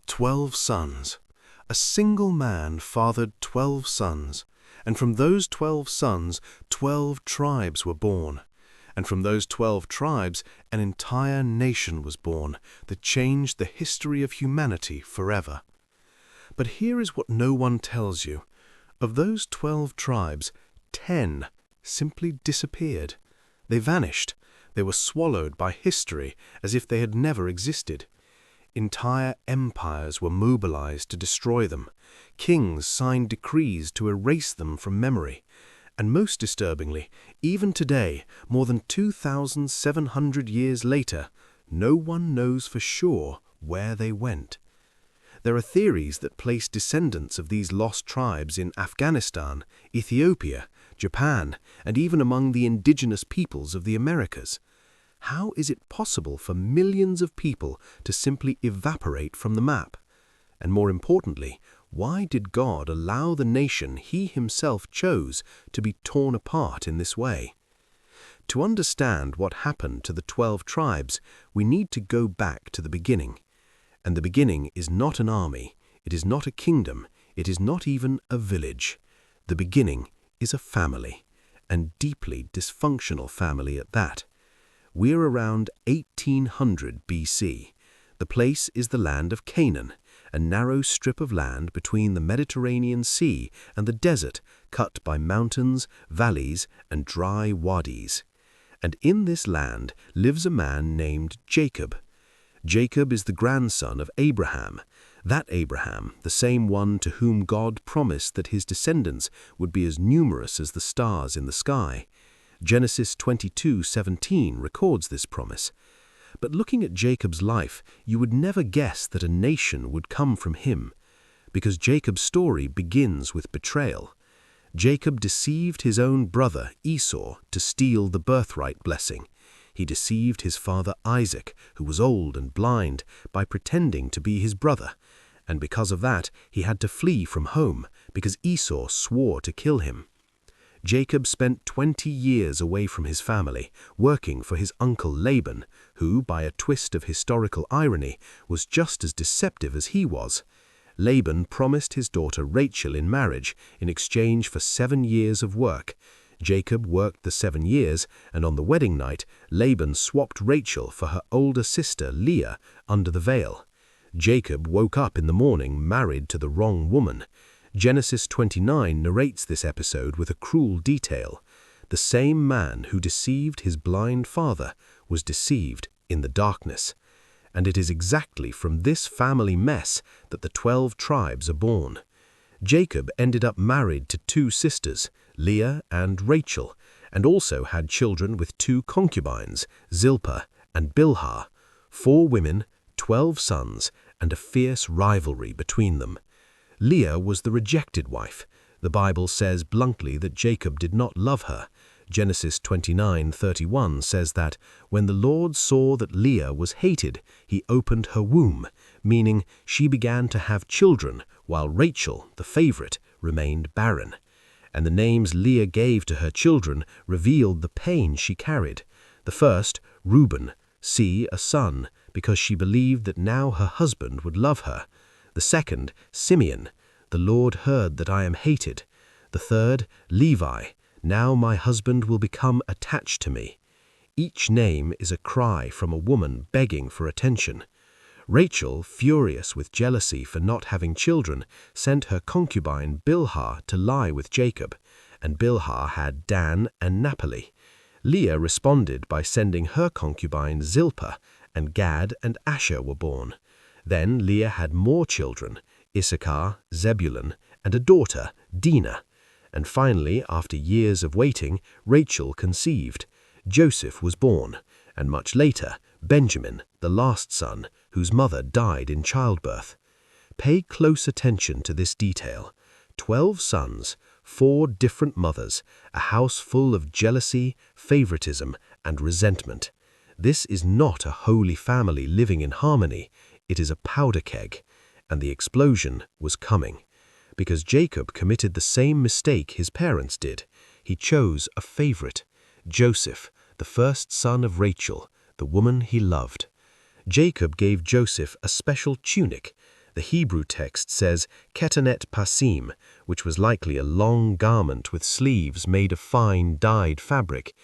12 sons. A single man fathered 12 sons, and from those 12 sons, 12 tribes were born. And from those 12 tribes, an entire nation was born that changed the history of humanity forever. But here is what no one tells you. Of those 12 tribes, 10 simply disappeared. They vanished. They were swallowed by history as if they had never existed. Entire empires were mobilized to destroy them. Kings signed decrees to erase them from memory. And most disturbingly, even today, more than 2,700 years later, no one knows for sure where they went. There are theories that place descendants of these lost tribes in Afghanistan, Ethiopia, Japan, and even among the indigenous peoples of the Americas. How is it possible for millions of people to simply evaporate from the map? And more importantly, why did God allow the nation He Himself chose to be torn apart in this way? To understand what happened to the 12 tribes, we need to go back to the beginning. And the beginning is not an army, it is not a kingdom, it is not even a village. The beginning is a family, and deeply dysfunctional family at that. We're around 1800 BC. The place is the land of Canaan, a narrow strip of land between the Mediterranean Sea and the desert, cut by mountains, valleys, and dry wadis. And in this land lives a man named Jacob. Jacob is the grandson of Abraham, that Abraham, the same one to whom God promised that his descendants would be as numerous as the stars in the sky. Genesis 22:17 records this promise. But looking at Jacob's life, you would never guess that a nation would come from him, because Jacob's story begins with betrayal. Jacob deceived his own brother Esau to steal the birthright blessing. He deceived his father Isaac, who was old and blind, by pretending to be his brother, and because of that he had to flee from home, because Esau swore to kill him. Jacob spent 20 years away from his family, working for his uncle Laban, who, by a twist of historical irony, was just as deceptive as he was. Laban promised his daughter Rachel in marriage in exchange for 7 years of work. Jacob worked the 7 years, and on the wedding night, Laban swapped Rachel for her older sister Leah under the veil. Jacob woke up in the morning married to the wrong woman. Genesis 29 narrates this episode with a cruel detail. The same man who deceived his blind father was deceived in the darkness. And it is exactly from this family mess that the 12 tribes are born. Jacob ended up married to 2 sisters, Leah and Rachel, and also had children with 2 concubines, Zilpah and Bilhah, 4 women, 12 sons, and a fierce rivalry between them. Leah was the rejected wife. The Bible says bluntly that Jacob did not love her. Genesis 29:31 says that, when the Lord saw that Leah was hated, he opened her womb, meaning she began to have children, while Rachel, the favorite, remained barren. And the names Leah gave to her children revealed the pain she carried. The first, Reuben, see, a son, because she believed that now her husband would love her. The second, Simeon, the Lord heard that I am hated. The third, Levi, now my husband will become attached to me. Each name is a cry from a woman begging for attention. Rachel, furious with jealousy for not having children, sent her concubine Bilhah to lie with Jacob, and Bilhah had Dan and Naphtali. Leah responded by sending her concubine Zilpah, and Gad and Asher were born. Then Leah had more children, Issachar, Zebulun, and a daughter, Dinah. And finally, after years of waiting, Rachel conceived. Joseph was born, and much later, Benjamin, the last son, whose mother died in childbirth. Pay close attention to this detail. 12 sons, 4 different mothers, a house full of jealousy, favoritism, and resentment. This is not a holy family living in harmony. It is a powder keg, and the explosion was coming. Because Jacob committed the same mistake his parents did. He chose a favorite, Joseph, the first son of Rachel, the woman he loved. Jacob gave Joseph a special tunic. The Hebrew text says ketanet pasim, which was likely a long garment with sleeves made of fine dyed fabric.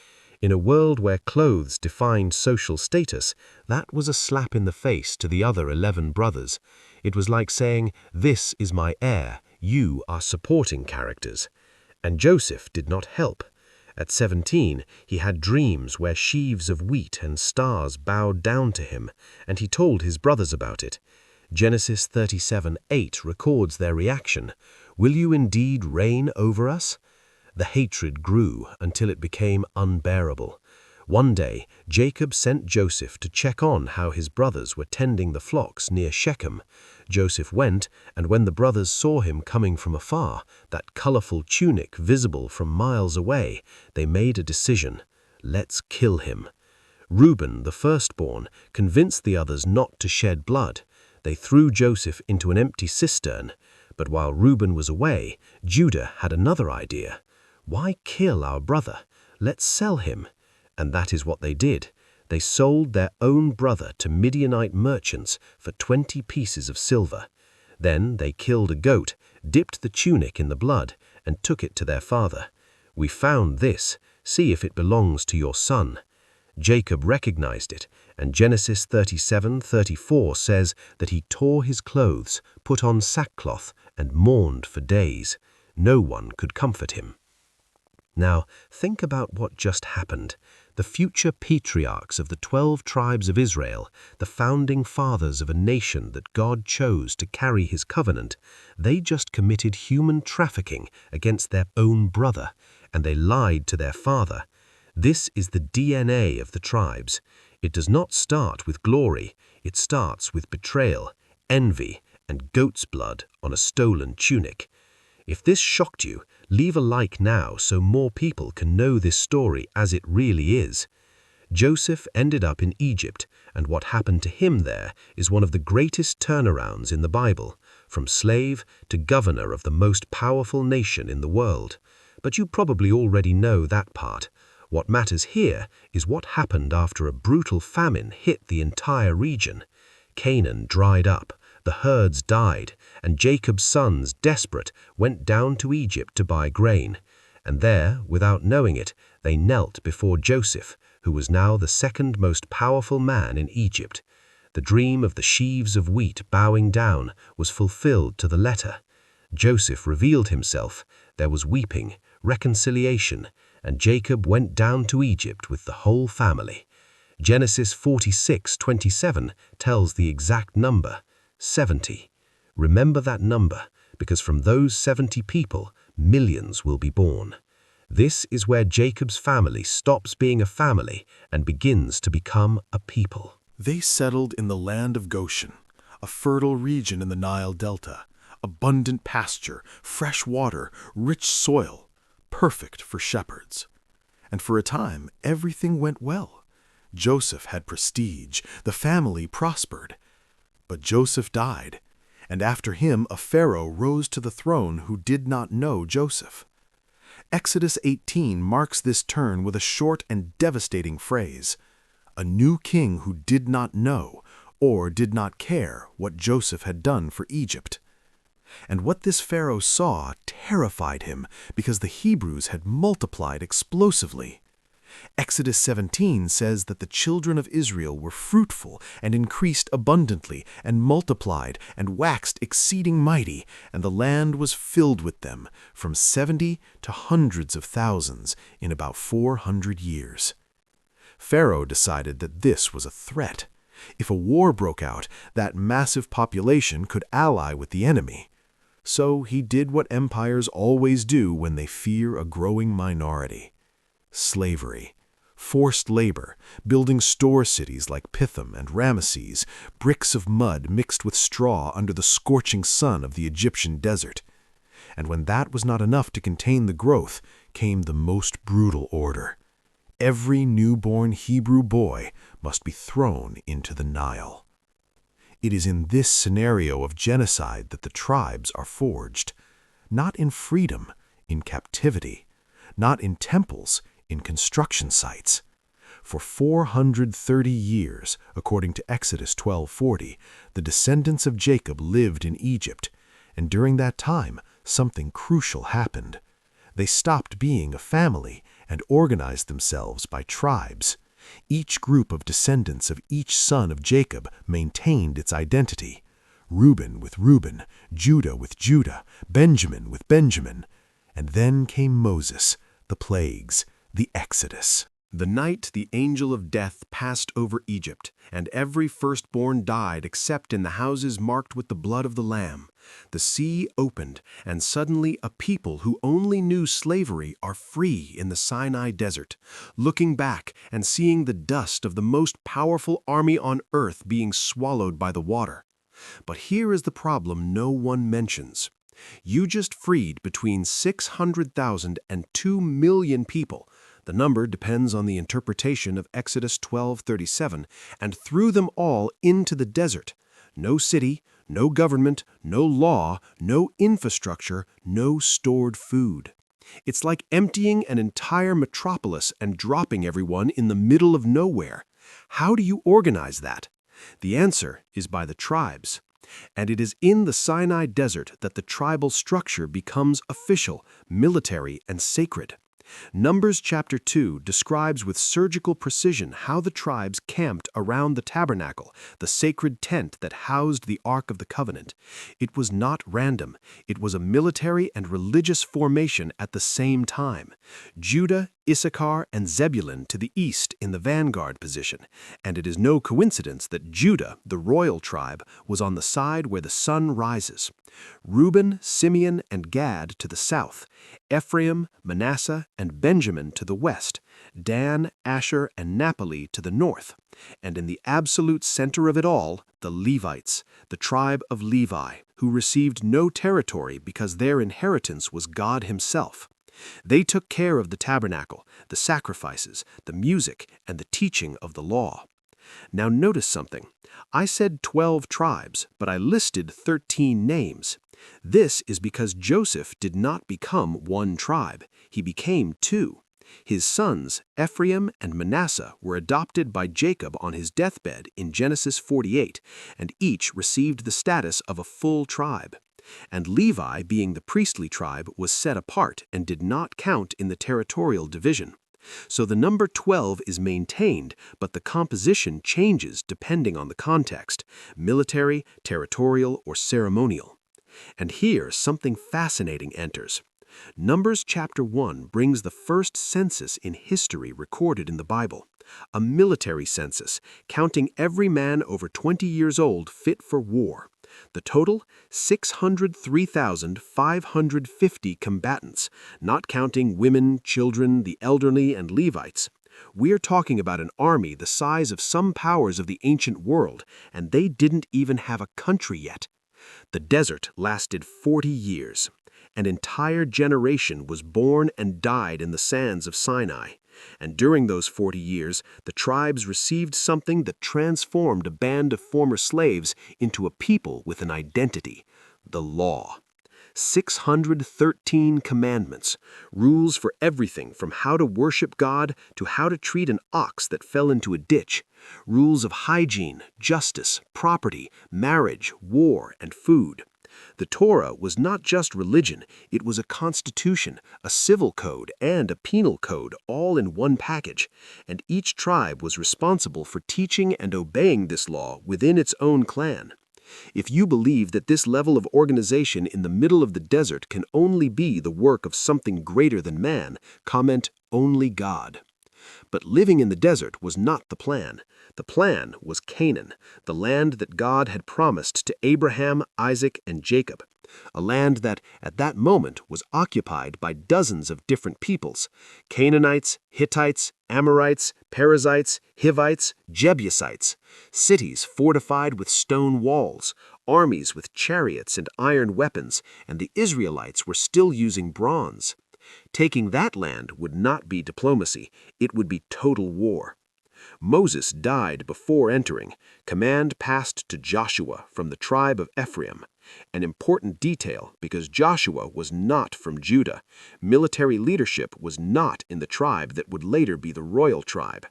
In a world where clothes defined social status, that was a slap in the face to the other 11 brothers. It was like saying, "This is my heir, you are supporting characters." And Joseph did not help. At 17, he had dreams where sheaves of wheat and stars bowed down to him, and he told his brothers about it. Genesis 37:8 records their reaction. "Will you indeed reign over us?" The hatred grew until it became unbearable. One day, Jacob sent Joseph to check on how his brothers were tending the flocks near Shechem. Joseph went, and when the brothers saw him coming from afar, that colorful tunic visible from miles away, they made a decision. Let's kill him. Reuben, the firstborn, convinced the others not to shed blood. They threw Joseph into an empty cistern. But while Reuben was away, Judah had another idea. Why kill our brother? Let's sell him. And that is what they did. They sold their own brother to Midianite merchants for 20 pieces of silver. Then they killed a goat, dipped the tunic in the blood, and took it to their father. "We found this. See if it belongs to your son." Jacob recognized it, and Genesis 37:34 says that he tore his clothes, put on sackcloth, and mourned for days. No one could comfort him. Now, think about what just happened. The future patriarchs of the 12 tribes of Israel, the founding fathers of a nation that God chose to carry his covenant, they just committed human trafficking against their own brother, and they lied to their father. This is the DNA of the tribes. It does not start with glory. It starts with betrayal, envy, and goat's blood on a stolen tunic. If this shocked you, leave a like now so more people can know this story as it really is. Joseph ended up in Egypt, and what happened to him there is one of the greatest turnarounds in the Bible, from slave to governor of the most powerful nation in the world. But you probably already know that part. What matters here is what happened after a brutal famine hit the entire region. Canaan dried up, the herds died, and Jacob's sons, desperate, went down to Egypt to buy grain. And there, without knowing it, they knelt before Joseph, who was now the second most powerful man in Egypt. The dream of the sheaves of wheat bowing down was fulfilled to the letter. Joseph revealed himself. There was weeping, reconciliation, and Jacob went down to Egypt with the whole family. Genesis 46:27 tells the exact number, 70. Remember that number, because from those 70 people, millions will be born. This is where Jacob's family stops being a family and begins to become a people. They settled in the land of Goshen, a fertile region in the Nile Delta, abundant pasture, fresh water, rich soil, perfect for shepherds. And for a time, everything went well. Joseph had prestige, the family prospered. But Joseph died, and after him a Pharaoh rose to the throne who did not know Joseph. Exodus 18 marks this turn with a short and devastating phrase, a new king who did not know or did not care what Joseph had done for Egypt. And what this Pharaoh saw terrified him because the Hebrews had multiplied explosively. Exodus 17 says that the children of Israel were fruitful and increased abundantly and multiplied and waxed exceeding mighty, and the land was filled with them from 70 to hundreds of thousands in about 400 years. Pharaoh decided that this was a threat. If a war broke out, that massive population could ally with the enemy. So he did what empires always do when they fear a growing minority. Slavery, forced labor, building store cities like Pithom and Ramesses, bricks of mud mixed with straw under the scorching sun of the Egyptian desert. And when that was not enough to contain the growth, came the most brutal order. Every newborn Hebrew boy must be thrown into the Nile. It is in this scenario of genocide that the tribes are forged, not in freedom, in captivity, not in temples, in construction sites. For 430 years, according to Exodus 12:40, the descendants of Jacob lived in Egypt, and during that time, something crucial happened. They stopped being a family and organized themselves by tribes. Each group of descendants of each son of Jacob maintained its identity. Reuben with Reuben, Judah with Judah, Benjamin with Benjamin. And then came Moses, the plagues, the Exodus. The night the angel of death passed over Egypt, and every firstborn died except in the houses marked with the blood of the Lamb. The sea opened, and suddenly a people who only knew slavery are free in the Sinai desert, looking back and seeing the dust of the most powerful army on earth being swallowed by the water. But here is the problem no one mentions. You just freed between 600,000 and 2 million people. The number depends on the interpretation of Exodus 12:37, and threw them all into the desert. No city, no government, no law, no infrastructure, no stored food. It's like emptying an entire metropolis and dropping everyone in the middle of nowhere. How do you organize that? The answer is by the tribes. And it is in the Sinai desert that the tribal structure becomes official, military, and sacred. Numbers chapter 2 describes with surgical precision how the tribes camped around the tabernacle, the sacred tent that housed the Ark of the Covenant. It was not random. It was a military and religious formation at the same time. Judah, Issachar, and Zebulun to the east in the vanguard position, and it is no coincidence that Judah, the royal tribe, was on the side where the sun rises. Reuben, Simeon, and Gad to the south, Ephraim, Manasseh, and Benjamin to the west, Dan, Asher, and Naphtali to the north, and in the absolute center of it all, the Levites, the tribe of Levi, who received no territory because their inheritance was God Himself. They took care of the tabernacle, the sacrifices, the music, and the teaching of the law. Now notice something. I said 12 tribes, but I listed 13 names. This is because Joseph did not become one tribe. He became two. His sons, Ephraim and Manasseh, were adopted by Jacob on his deathbed in Genesis 48, and each received the status of a full tribe. And Levi, being the priestly tribe, was set apart and did not count in the territorial division. So the number 12 is maintained, but the composition changes depending on the context, military, territorial, or ceremonial. And here something fascinating enters. Numbers chapter 1 brings the first census in history recorded in the Bible, a military census, counting every man over 20 years old fit for war. The total, 603,550 combatants, not counting women, children, the elderly, and Levites. We're talking about an army the size of some powers of the ancient world, and they didn't even have a country yet. The desert lasted 40 years. An entire generation was born and died in the sands of Sinai. And during those 40 years, the tribes received something that transformed a band of former slaves into a people with an identity: the law. 613 commandments, rules for everything from how to worship God to how to treat an ox that fell into a ditch, rules of hygiene, justice, property, marriage, war, and food. The Torah was not just religion, it was a constitution, a civil code, and a penal code all in one package, and each tribe was responsible for teaching and obeying this law within its own clan. If you believe that this level of organization in the middle of the desert can only be the work of something greater than man, comment only God. But living in the desert was not the plan. The plan was Canaan, the land that God had promised to Abraham, Isaac, and Jacob, a land that, at that moment, was occupied by dozens of different peoples: Canaanites, Hittites, Amorites, Perizzites, Hivites, Jebusites, cities fortified with stone walls, armies with chariots and iron weapons, and the Israelites were still using bronze. Taking that land would not be diplomacy, it would be total war. Moses died before entering. Command passed to Joshua from the tribe of Ephraim. An important detail because Joshua was not from Judah. Military leadership was not in the tribe that would later be the royal tribe.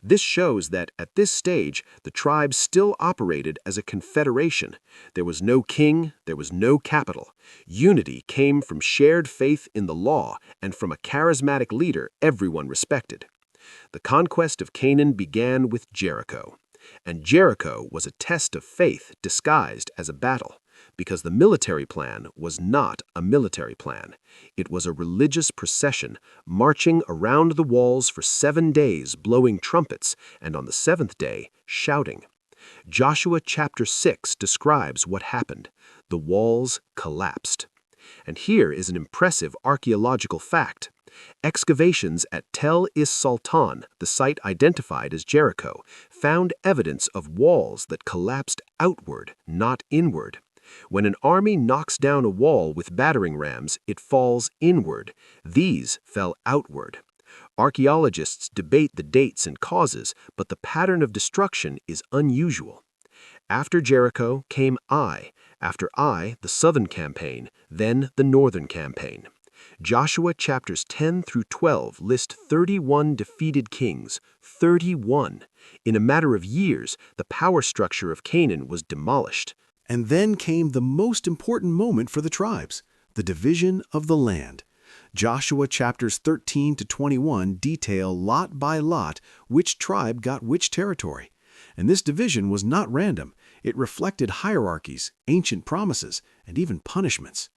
This shows that, at this stage, the tribes still operated as a confederation. There was no king, there was no capital. Unity came from shared faith in the law and from a charismatic leader everyone respected. The conquest of Canaan began with Jericho. And Jericho was a test of faith disguised as a battle, because the military plan was not a military plan. It was a religious procession, marching around the walls for 7 days, blowing trumpets, and on the 7th day, shouting. Joshua chapter 6 describes what happened. The walls collapsed. And here is an impressive archaeological fact. Excavations at Tel Es-Sultan, the site identified as Jericho, found evidence of walls that collapsed outward, not inward. When an army knocks down a wall with battering rams, it falls inward. These fell outward. Archaeologists debate the dates and causes, but the pattern of destruction is unusual. After Jericho came Ai, after Ai, the southern campaign, then the northern campaign. Joshua chapters 10 through 12 list 31 defeated kings, 31. In a matter of years, the power structure of Canaan was demolished. And then came the most important moment for the tribes, the division of the land. Joshua chapters 13 to 21 detail lot by lot which tribe got which territory. And this division was not random. It reflected hierarchies, ancient promises, and even punishments.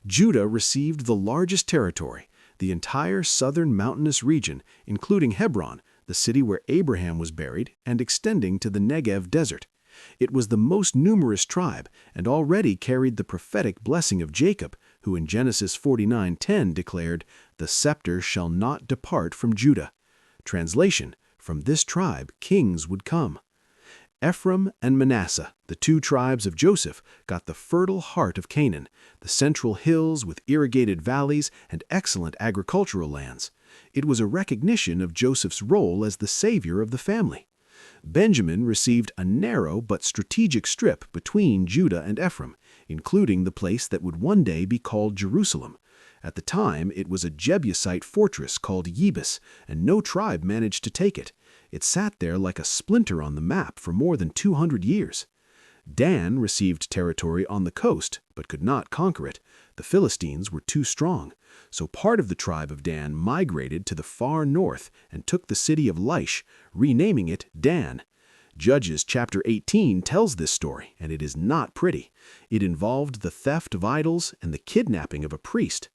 Judah received the largest territory, the entire southern mountainous region, including Hebron, the city where Abraham was buried, and extending to the Negev desert. It was the most numerous tribe and already carried the prophetic blessing of Jacob, who in Genesis 49:10 declared, "The scepter shall not depart from Judah." Translation, from this tribe kings would come. Ephraim and Manasseh, the 2 tribes of Joseph, got the fertile heart of Canaan, the central hills with irrigated valleys and excellent agricultural lands. It was a recognition of Joseph's role as the savior of the family. Benjamin received a narrow but strategic strip between Judah and Ephraim, including the place that would one day be called Jerusalem. At the time, it was a Jebusite fortress called Yebus, and no tribe managed to take it. It sat there like a splinter on the map for more than 200 years. Dan received territory on the coast, but could not conquer it. The Philistines were too strong, so part of the tribe of Dan migrated to the far north and took the city of Laish, renaming it Dan. Judges chapter 18 tells this story, and it is not pretty. It involved the theft of idols and the kidnapping of a priest.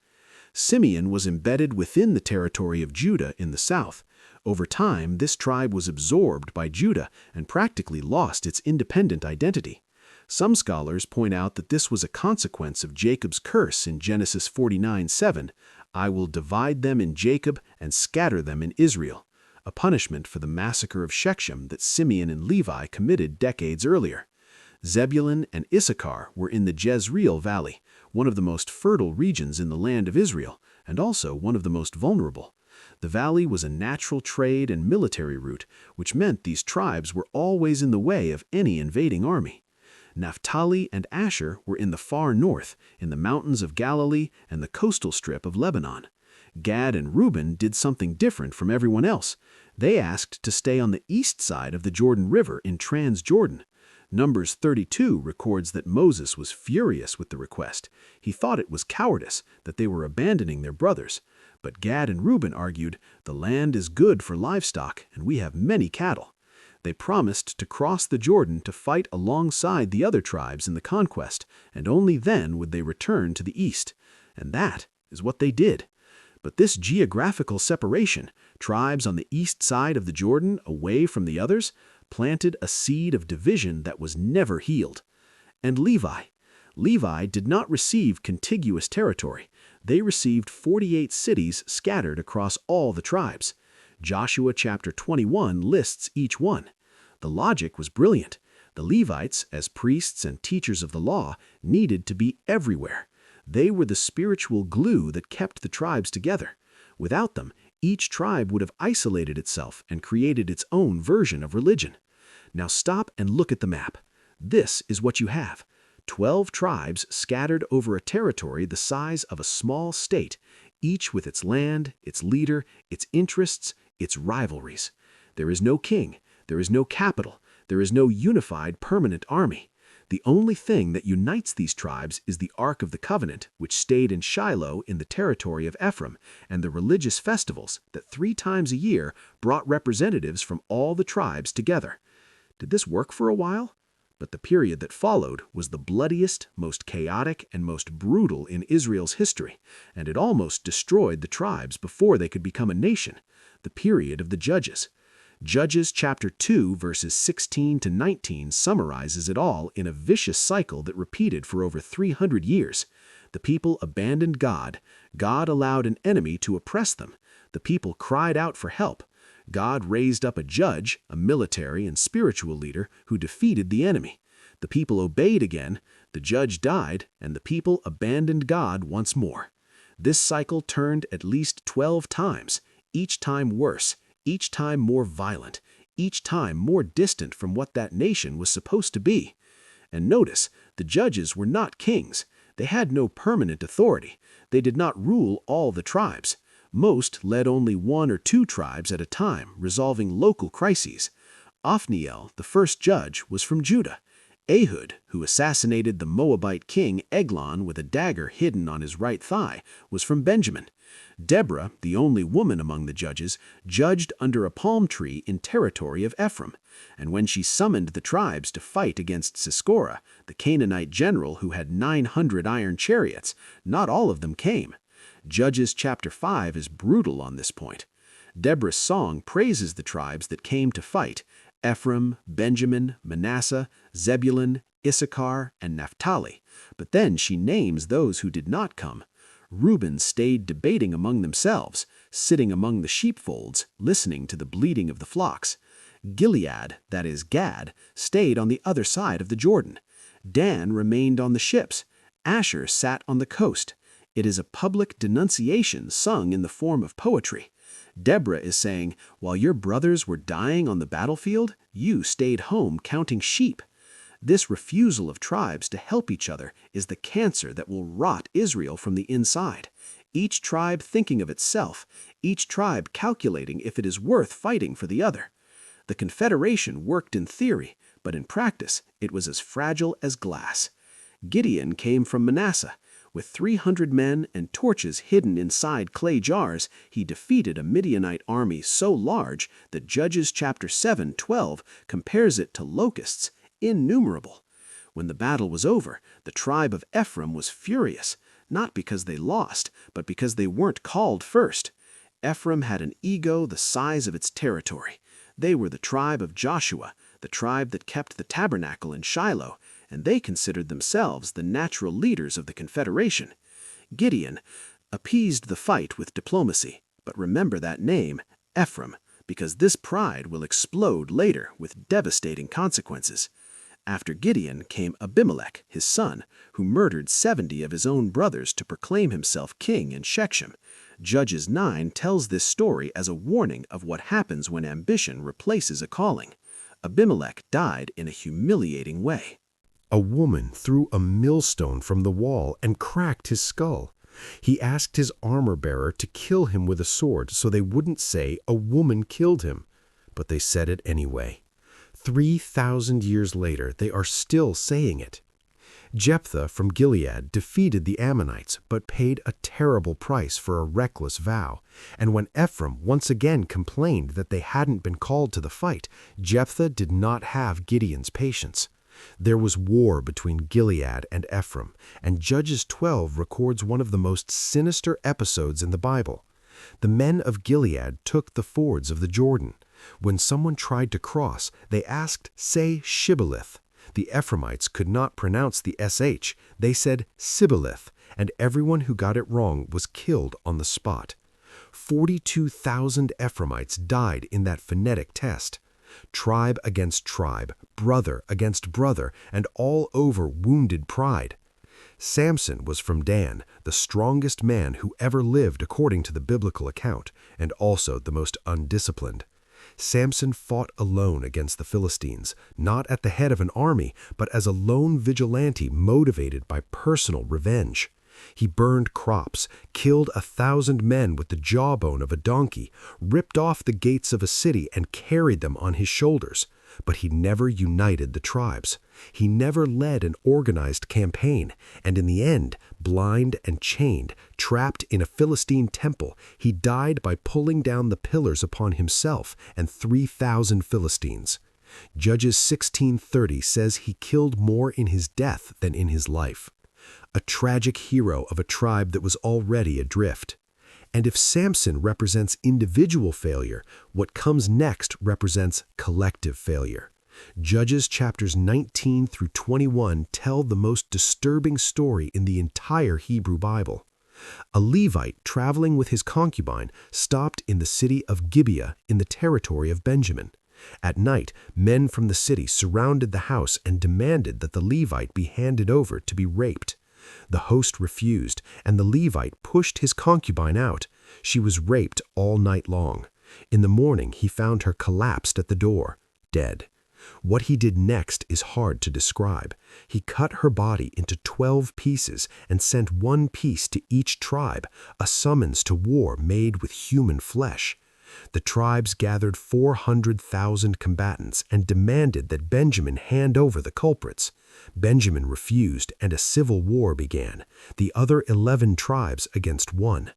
Simeon was embedded within the territory of Judah in the south. Over time, this tribe was absorbed by Judah and practically lost its independent identity. Some scholars point out that this was a consequence of Jacob's curse in Genesis 49:7, "I will divide them in Jacob and scatter them in Israel," a punishment for the massacre of Shechem that Simeon and Levi committed decades earlier. Zebulun and Issachar were in the Jezreel Valley, one of the most fertile regions in the land of Israel, and also one of the most vulnerable. The valley was a natural trade and military route, which meant these tribes were always in the way of any invading army. Naphtali and Asher were in the far north, in the mountains of Galilee and the coastal strip of Lebanon. Gad and Reuben did something different from everyone else. They asked to stay on the east side of the Jordan River in Transjordan. Numbers 32 records that Moses was furious with the request. He thought it was cowardice, that they were abandoning their brothers. But Gad and Reuben argued, "The land is good for livestock, and we have many cattle." They promised to cross the Jordan to fight alongside the other tribes in the conquest, and only then would they return to the east. And that is what they did. But this geographical separation, tribes on the east side of the Jordan away from the others, planted a seed of division that was never healed. And Levi. Levi did not receive contiguous territory. They received 48 cities scattered across all the tribes. Joshua chapter 21 lists each one. The logic was brilliant. The Levites, as priests and teachers of the law, needed to be everywhere. They were the spiritual glue that kept the tribes together. Without them, each tribe would have isolated itself and created its own version of religion. Now stop and look at the map. This is what you have. 12 tribes scattered over a territory the size of a small state, each with its land, its leader, its interests, its rivalries. There is no king, there is no capital, there is no unified permanent army. The only thing that unites these tribes is the Ark of the Covenant, which stayed in Shiloh in the territory of Ephraim, and the religious festivals that 3 times a year brought representatives from all the tribes together. Did this work for a while? But the period that followed was the bloodiest, most chaotic, and most brutal in Israel's history, and it almost destroyed the tribes before they could become a nation, the period of the Judges. Judges chapter 2 verses 16 to 19 summarizes it all in a vicious cycle that repeated for over 300 years. The people abandoned God. God allowed an enemy to oppress them. The people cried out for help. God raised up a judge, a military and spiritual leader, who defeated the enemy. The people obeyed again, the judge died, and the people abandoned God once more. This cycle turned at least 12 times, each time worse, each time more violent, each time more distant from what that nation was supposed to be. And notice, the judges were not kings. They had no permanent authority. They did not rule all the tribes. Most led only 1 or 2 tribes at a time, resolving local crises. Othniel, the first judge, was from Judah. Ehud, who assassinated the Moabite king Eglon with a dagger hidden on his right thigh, was from Benjamin. Deborah, the only woman among the judges, judged under a palm tree in territory of Ephraim. And when she summoned the tribes to fight against Sisera, the Canaanite general who had 900 iron chariots, not all of them came. Judges chapter 5 is brutal on this point. Deborah's song praises the tribes that came to fight: Ephraim, Benjamin, Manasseh, Zebulun, Issachar, and Naphtali. But then she names those who did not come. Reuben stayed debating among themselves, sitting among the sheepfolds, listening to the bleating of the flocks. Gilead, that is Gad, stayed on the other side of the Jordan. Dan remained on the ships. Asher sat on the coast. It is a public denunciation sung in the form of poetry. Deborah is saying, while your brothers were dying on the battlefield, you stayed home counting sheep. This refusal of tribes to help each other is the cancer that will rot Israel from the inside. Each tribe thinking of itself, each tribe calculating if it is worth fighting for the other. The Confederation worked in theory, but in practice it was as fragile as glass. Gideon came from Manasseh. With 300 men and torches hidden inside clay jars, he defeated a Midianite army so large that Judges chapter 7:12 compares it to locusts, innumerable. When the battle was over, the tribe of Ephraim was furious, not because they lost, but because they weren't called first. Ephraim had an ego the size of its territory. They were the tribe of Joshua, the tribe that kept the tabernacle in Shiloh, and they considered themselves the natural leaders of the Confederation. Gideon appeased the fight with diplomacy, but remember that name, Ephraim, because this pride will explode later with devastating consequences. After Gideon came Abimelech, his son, who murdered 70 of his own brothers to proclaim himself king in Shechem. Judges 9 tells this story as a warning of what happens when ambition replaces a calling. Abimelech died in a humiliating way. A woman threw a millstone from the wall and cracked his skull. He asked his armor-bearer to kill him with a sword so they wouldn't say a woman killed him. But they said it anyway. 3,000 years later, they are still saying it. Jephthah from Gilead defeated the Ammonites, but paid a terrible price for a reckless vow. And when Ephraim once again complained that they hadn't been called to the fight, Jephthah did not have Gideon's patience. There was war between Gilead and Ephraim, and Judges 12 records one of the most sinister episodes in the Bible. The men of Gilead took the fords of the Jordan. When someone tried to cross, they asked, say, Shibboleth. The Ephraimites could not pronounce the SH. They said Sibboleth, and everyone who got it wrong was killed on the spot. 42,000 Ephraimites died in that phonetic test. Tribe against tribe, brother against brother, and all over wounded pride. Samson was from Dan, the strongest man who ever lived according to the biblical account, and also the most undisciplined. Samson fought alone against the Philistines, not at the head of an army, but as a lone vigilante motivated by personal revenge. He burned crops, killed 1,000 men with the jawbone of a donkey, ripped off the gates of a city and carried them on his shoulders. But he never united the tribes. He never led an organized campaign, and in the end, blind and chained, trapped in a Philistine temple, he died by pulling down the pillars upon himself and 3,000 Philistines. Judges 16:30 says he killed more in his death than in his life. A tragic hero of a tribe that was already adrift. And if Samson represents individual failure, what comes next represents collective failure. Judges chapters 19 through 21 tell the most disturbing story in the entire Hebrew Bible. A Levite traveling with his concubine stopped in the city of Gibeah in the territory of Benjamin. At night, men from the city surrounded the house and demanded that the Levite be handed over to be raped. The host refused, and the Levite pushed his concubine out. She was raped all night long. In the morning, he found her collapsed at the door, dead. What he did next is hard to describe. He cut her body into 12 pieces and sent one piece to each tribe, a summons to war made with human flesh. The tribes gathered 400,000 combatants and demanded that Benjamin hand over the culprits. Benjamin refused, and a civil war began, the other 11 tribes against one.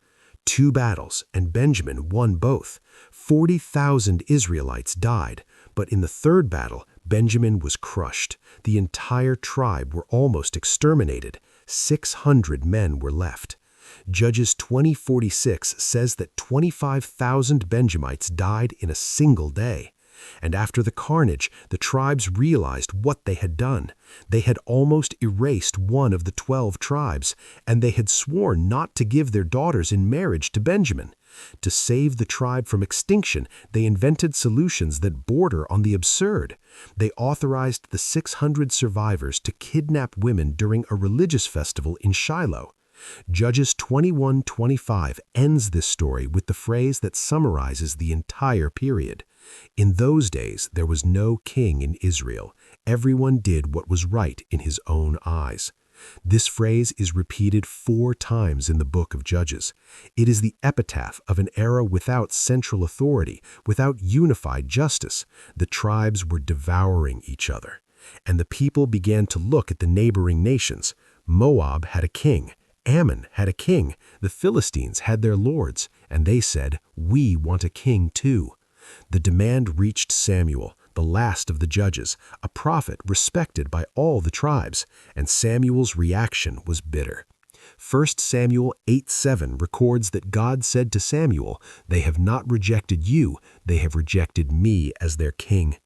2 battles, and Benjamin won both. 40,000 Israelites died, but in the third battle, Benjamin was crushed. The entire tribe were almost exterminated. 600 men were left. Judges 20:46 says that 25,000 Benjamites died in a single day. And after the carnage, the tribes realized what they had done. They had almost erased one of the 12 tribes, and they had sworn not to give their daughters in marriage to Benjamin. To save the tribe from extinction, they invented solutions that border on the absurd. They authorized the 600 survivors to kidnap women during a religious festival in Shiloh. Judges 21:25 ends this story with the phrase that summarizes the entire period. In those days, there was no king in Israel. Everyone did what was right in his own eyes. This phrase is repeated 4 times in the book of Judges. It is the epitaph of an era without central authority, without unified justice. The tribes were devouring each other. And the people began to look at the neighboring nations. Moab had a king. Ammon had a king. The Philistines had their lords. And they said, "We want a king too." The demand reached Samuel, the last of the judges, a prophet respected by all the tribes, and Samuel's reaction was bitter. 1 Samuel 8:7 records that God said to Samuel, "They have not rejected you, they have rejected me as their king."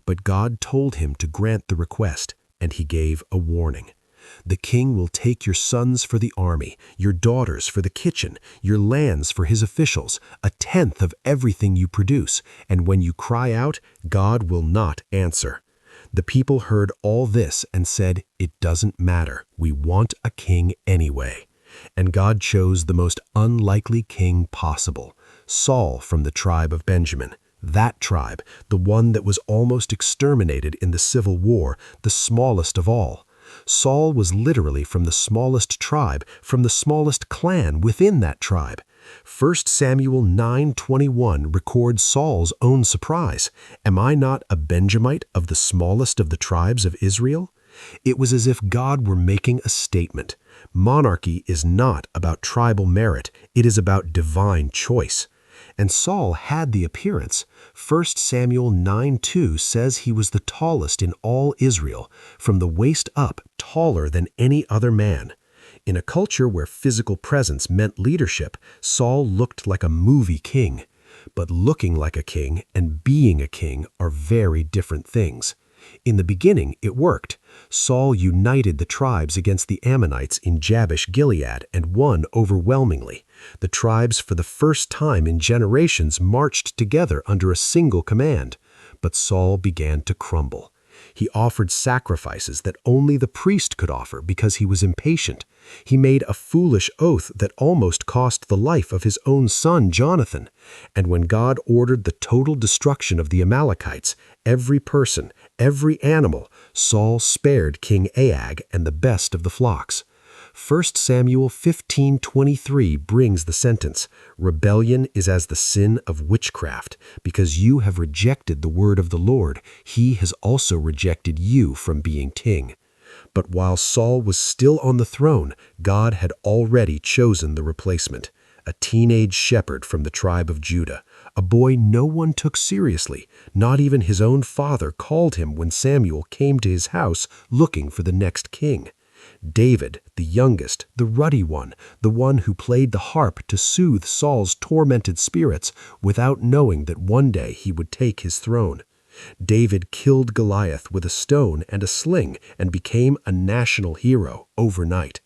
But God told him to grant the request, and he gave a warning. The king will take your sons for the army, your daughters for the kitchen, your lands for his officials, 1/10 of everything you produce, and when you cry out, God will not answer. The people heard all this and said, "It doesn't matter, we want a king anyway." And God chose the most unlikely king possible, Saul from the tribe of Benjamin. That tribe, the one that was almost exterminated in the civil war, the smallest of all. Saul was literally from the smallest tribe, from the smallest clan within that tribe. 1 Samuel 9:21 records Saul's own surprise. "Am I not a Benjamite of the smallest of the tribes of Israel?" It was as if God were making a statement. Monarchy is not about tribal merit, it is about divine choice. And Saul had the appearance. 1 Samuel 9:2 says he was the tallest in all Israel, from the waist up, taller than any other man. In a culture where physical presence meant leadership, Saul looked like a movie king. But looking like a king and being a king are very different things. In the beginning, it worked. Saul united the tribes against the Ammonites in Jabesh Gilead and won overwhelmingly. The tribes for the first time in generations marched together under a single command. But Saul began to crumble. He offered sacrifices that only the priest could offer because he was impatient. He made a foolish oath that almost cost the life of his own son Jonathan. And when God ordered the total destruction of the Amalekites, every person, every animal, Saul spared King Agag and the best of the flocks. 1 Samuel 15:23 brings the sentence, "Rebellion is as the sin of witchcraft. Because you have rejected the word of the Lord, he has also rejected you from being king." But while Saul was still on the throne, God had already chosen the replacement, a teenage shepherd from the tribe of Judah, a boy no one took seriously. Not even his own father called him when Samuel came to his house looking for the next king. David, the youngest, the ruddy one, the one who played the harp to soothe Saul's tormented spirits without knowing that one day he would take his throne. David killed Goliath with a stone and a sling and became a national hero overnight.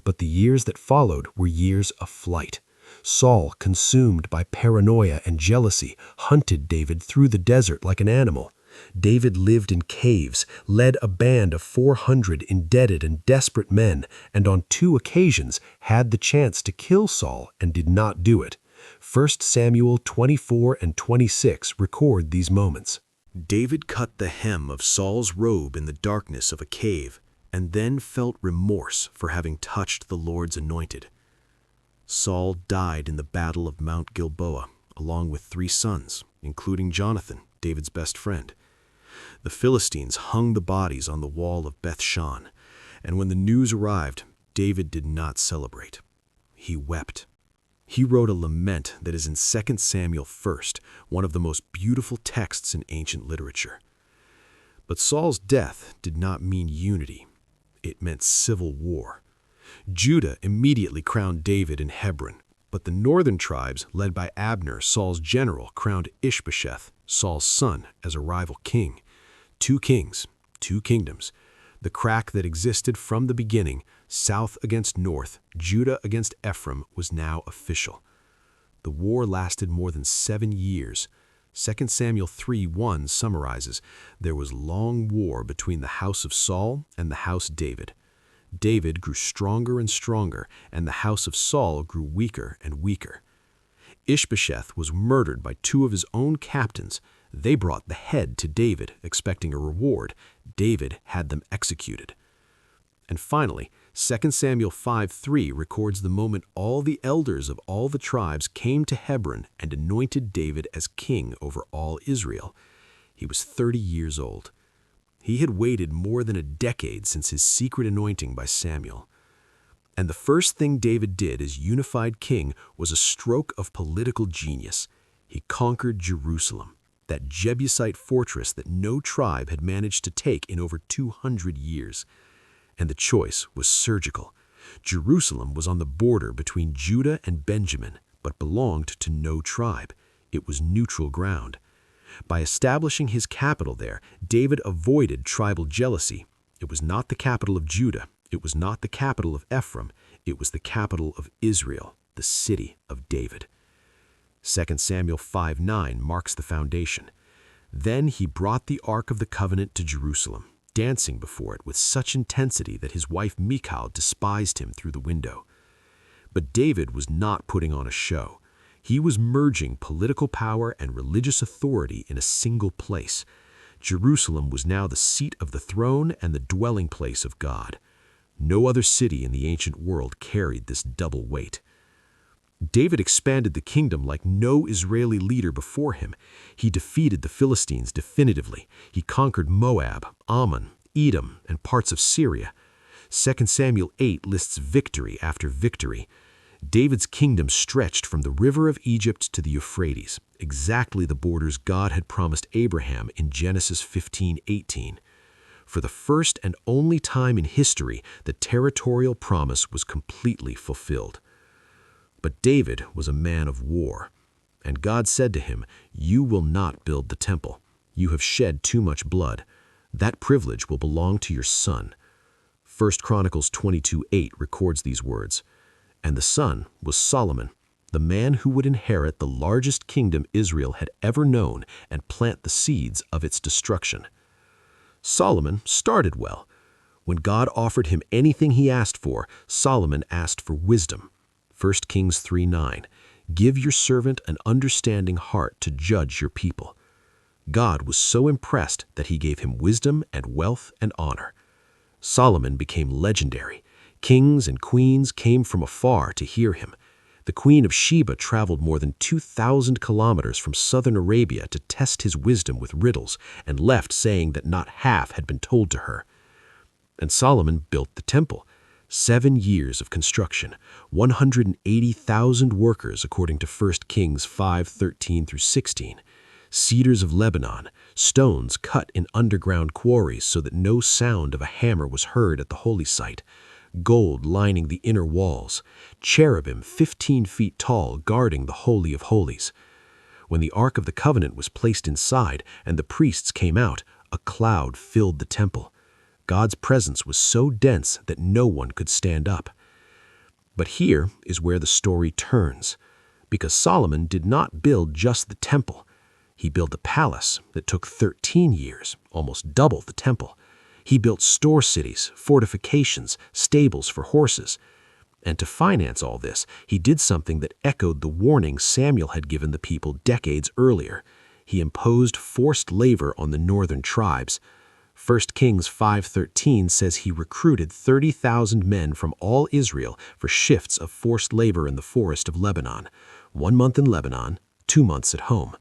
But the years that followed were years of flight. Saul, consumed by paranoia and jealousy, hunted David through the desert like an animal. David lived in caves, led a band of 400 indebted and desperate men, and on 2 occasions had the chance to kill Saul and did not do it. 1 Samuel 24 and 26 record these moments. David cut the hem of Saul's robe in the darkness of a cave, and then felt remorse for having touched the Lord's anointed. Saul died in the battle of Mount Gilboa, along with 3 sons, including Jonathan, David's best friend. The Philistines hung the bodies on the wall of Beth-shan, and when the news arrived, David did not celebrate. He wept. He wrote a lament that is in 2 Samuel 1, one of the most beautiful texts in ancient literature. But Saul's death did not mean unity. It meant civil war. Judah immediately crowned David in Hebron, but the northern tribes, led by Abner, Saul's general, crowned Ishbosheth, Saul's son, as a rival king. 2 kings, 2 kingdoms. The crack that existed from the beginning, south against north, Judah against Ephraim, was now official. The war lasted more than 7 years. 2 Samuel 3:1 summarizes, "There was long war between the house of Saul and the house David. David grew stronger and stronger, and the house of Saul grew weaker and weaker." Ishbosheth was murdered by 2 of his own captains. They brought the head to David, expecting a reward. David had them executed. And finally, 2 Samuel 5:3 records the moment all the elders of all the tribes came to Hebron and anointed David as king over all Israel. He was 30 years old. He had waited more than a decade since his secret anointing by Samuel. And the first thing David did as unified king was a stroke of political genius. He conquered Jerusalem, that Jebusite fortress that no tribe had managed to take in over 200 years. And the choice was surgical. Jerusalem was on the border between Judah and Benjamin, but belonged to no tribe. It was neutral ground. By establishing his capital there, David avoided tribal jealousy. It was not the capital of Judah. It was not the capital of Ephraim. It was the capital of Israel, the city of David. 2 Samuel 5:9 marks the foundation. Then he brought the Ark of the Covenant to Jerusalem, dancing before it with such intensity that his wife Michal despised him through the window. But David was not putting on a show. He was merging political power and religious authority in a single place. Jerusalem was now the seat of the throne and the dwelling place of God. No other city in the ancient world carried this double weight. David expanded the kingdom like no Israeli leader before him. He defeated the Philistines definitively. He conquered Moab, Ammon, Edom, and parts of Syria. 2 Samuel 8 lists victory after victory. David's kingdom stretched from the river of Egypt to the Euphrates, exactly the borders God had promised Abraham in Genesis 15:18. For the first and only time in history, the territorial promise was completely fulfilled. But David was a man of war, and God said to him, "You will not build the temple. You have shed too much blood. That privilege will belong to your son." 1 Chronicles 22:8 records these words. And the son was Solomon, the man who would inherit the largest kingdom Israel had ever known and plant the seeds of its destruction. Solomon started well. When God offered him anything he asked for, Solomon asked for wisdom. 1 Kings 3:9, "Give your servant an understanding heart to judge your people." God was so impressed that he gave him wisdom and wealth and honor. Solomon became legendary. Kings and queens came from afar to hear him. The Queen of Sheba traveled more than 2,000 kilometers from southern Arabia to test his wisdom with riddles, and left saying that not half had been told to her. And Solomon built the temple. 7 years of construction, 180,000 workers according to 1 Kings 5:13-16. Cedars of Lebanon, stones cut in underground quarries so that no sound of a hammer was heard at the holy site. Gold lining the inner walls, cherubim 15 feet tall guarding the Holy of Holies. When the Ark of the Covenant was placed inside and the priests came out, a cloud filled the temple. God's presence was so dense that no one could stand up. But here is where the story turns, because Solomon did not build just the temple. He built a palace that took 13 years, almost double the temple. He built store cities, fortifications, stables for horses. And to finance all this, he did something that echoed the warning Samuel had given the people decades earlier. He imposed forced labor on the northern tribes. 1 Kings 5:13 says he recruited 30,000 men from all Israel for shifts of forced labor in the forest of Lebanon, 1 month in Lebanon, 2 months at home.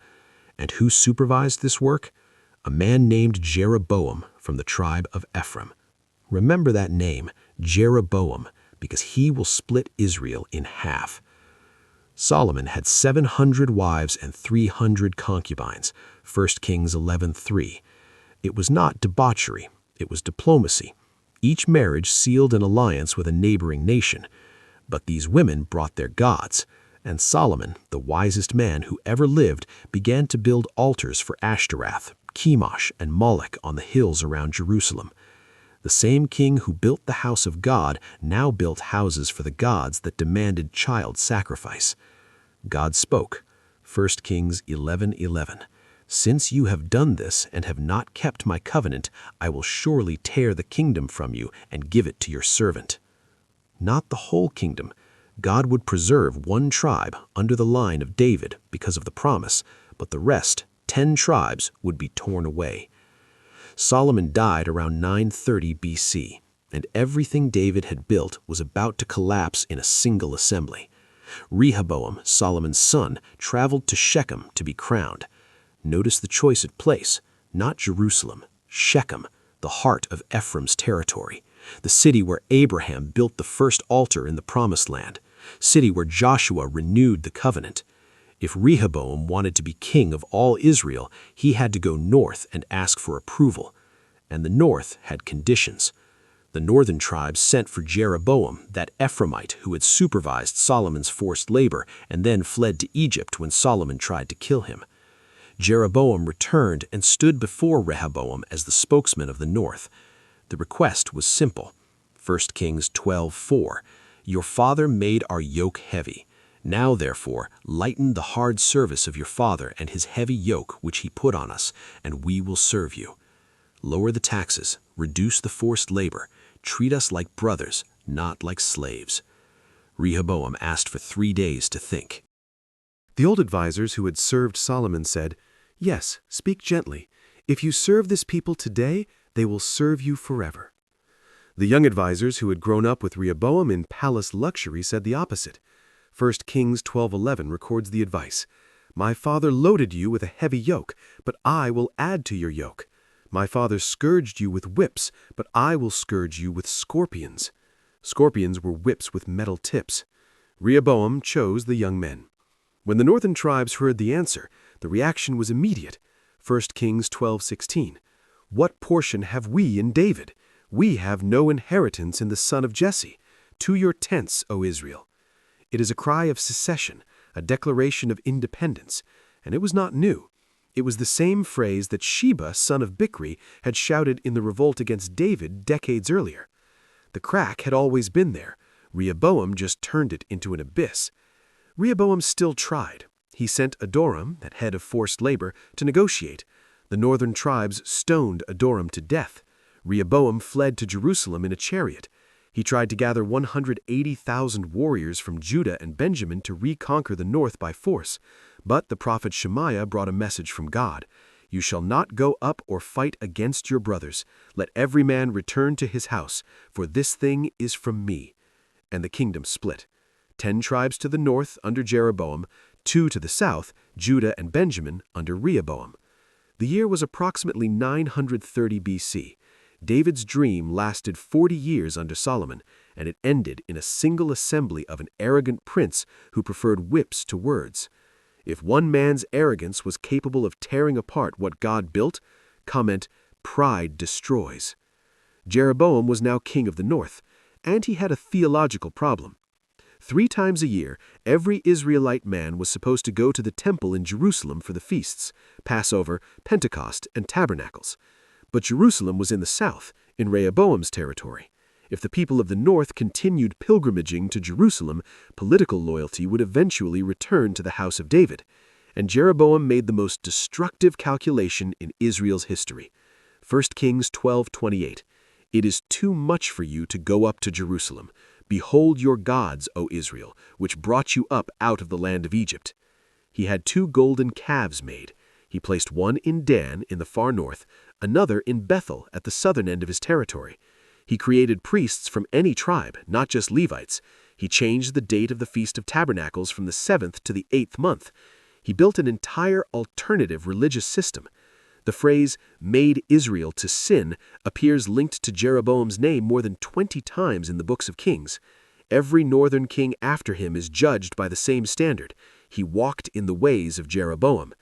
And who supervised this work? A man named Jeroboam from the tribe of Ephraim. Remember that name, Jeroboam, because he will split Israel in half. Solomon had 700 wives and 300 concubines, 1 Kings 11:3. It was not debauchery, it was diplomacy. Each marriage sealed an alliance with a neighboring nation. But these women brought their gods, and Solomon, the wisest man who ever lived, began to build altars for Ashtaroth, Chemosh, and Moloch on the hills around Jerusalem. The same king who built the house of God now built houses for the gods that demanded child sacrifice. God spoke, 1 Kings 11:11. Since you have done this and have not kept my covenant, I will surely tear the kingdom from you and give it to your servant. Not the whole kingdom. God would preserve one tribe under the line of David because of the promise, but the rest, 10 tribes, would be torn away. Solomon died around 930 BC, and everything David had built was about to collapse in a single assembly. Rehoboam, Solomon's son, traveled to Shechem to be crowned. Notice the choice of place, not Jerusalem, Shechem, the heart of Ephraim's territory, the city where Abraham built the first altar in the Promised Land, city where Joshua renewed the covenant. If Rehoboam wanted to be king of all Israel, he had to go north and ask for approval. And the north had conditions. The northern tribes sent for Jeroboam, that Ephraimite who had supervised Solomon's forced labor and then fled to Egypt when Solomon tried to kill him. Jeroboam returned and stood before Rehoboam as the spokesman of the north. The request was simple. 1 Kings 12:4. Your father made our yoke heavy. Now, therefore, lighten the hard service of your father and his heavy yoke which he put on us, and we will serve you. Lower the taxes, reduce the forced labor, treat us like brothers, not like slaves. Rehoboam asked for 3 days to think. The old advisers who had served Solomon said, "Yes, speak gently. If you serve this people today, they will serve you forever." The young advisers who had grown up with Rehoboam in palace luxury said the opposite. 1 Kings 12:11 records the advice, "My father loaded you with a heavy yoke, but I will add to your yoke. My father scourged you with whips, but I will scourge you with scorpions." Scorpions were whips with metal tips. Rehoboam chose the young men. When the northern tribes heard the answer, the reaction was immediate. 1 Kings 12:16. "What portion have we in David? We have no inheritance in the son of Jesse. To your tents, O Israel." It is a cry of secession, a declaration of independence, and it was not new. It was the same phrase that Sheba, son of Bichri, had shouted in the revolt against David decades earlier. The crack had always been there. Rehoboam just turned it into an abyss. Rehoboam still tried. He sent Adoram, that head of forced labor, to negotiate. The northern tribes stoned Adoram to death. Rehoboam fled to Jerusalem in a chariot. He tried to gather 180,000 warriors from Judah and Benjamin to reconquer the north by force. But the prophet Shemaiah brought a message from God. You shall not go up or fight against your brothers. Let every man return to his house, for this thing is from me." And the kingdom split. 10 tribes to the north under Jeroboam, 2 to the south, Judah and Benjamin, under Rehoboam. The year was approximately 930 BC. David's dream lasted 40 years under Solomon, and it ended in a single assembly of an arrogant prince who preferred whips to words. If one man's arrogance was capable of tearing apart what God built, comment, pride destroys. Jeroboam was now king of the north, and he had a theological problem. 3 times a year, every Israelite man was supposed to go to the temple in Jerusalem for the feasts, Passover, Pentecost, and Tabernacles. But Jerusalem was in the south, in Rehoboam's territory. If the people of the north continued pilgrimaging to Jerusalem, political loyalty would eventually return to the house of David. And Jeroboam made the most destructive calculation in Israel's history. 1 Kings 12:28. "It is too much for you to go up to Jerusalem. Behold your gods, O Israel, which brought you up out of the land of Egypt." He had 2 golden calves made. He placed one in Dan in the far north, another in Bethel at the southern end of his territory. He created priests from any tribe, not just Levites. He changed the date of the Feast of Tabernacles from the 7th to the 8th month. He built an entire alternative religious system. The phrase, "made Israel to sin," appears linked to Jeroboam's name more than 20 times in the books of Kings. Every northern king after him is judged by the same standard. He walked in the ways of Jeroboam.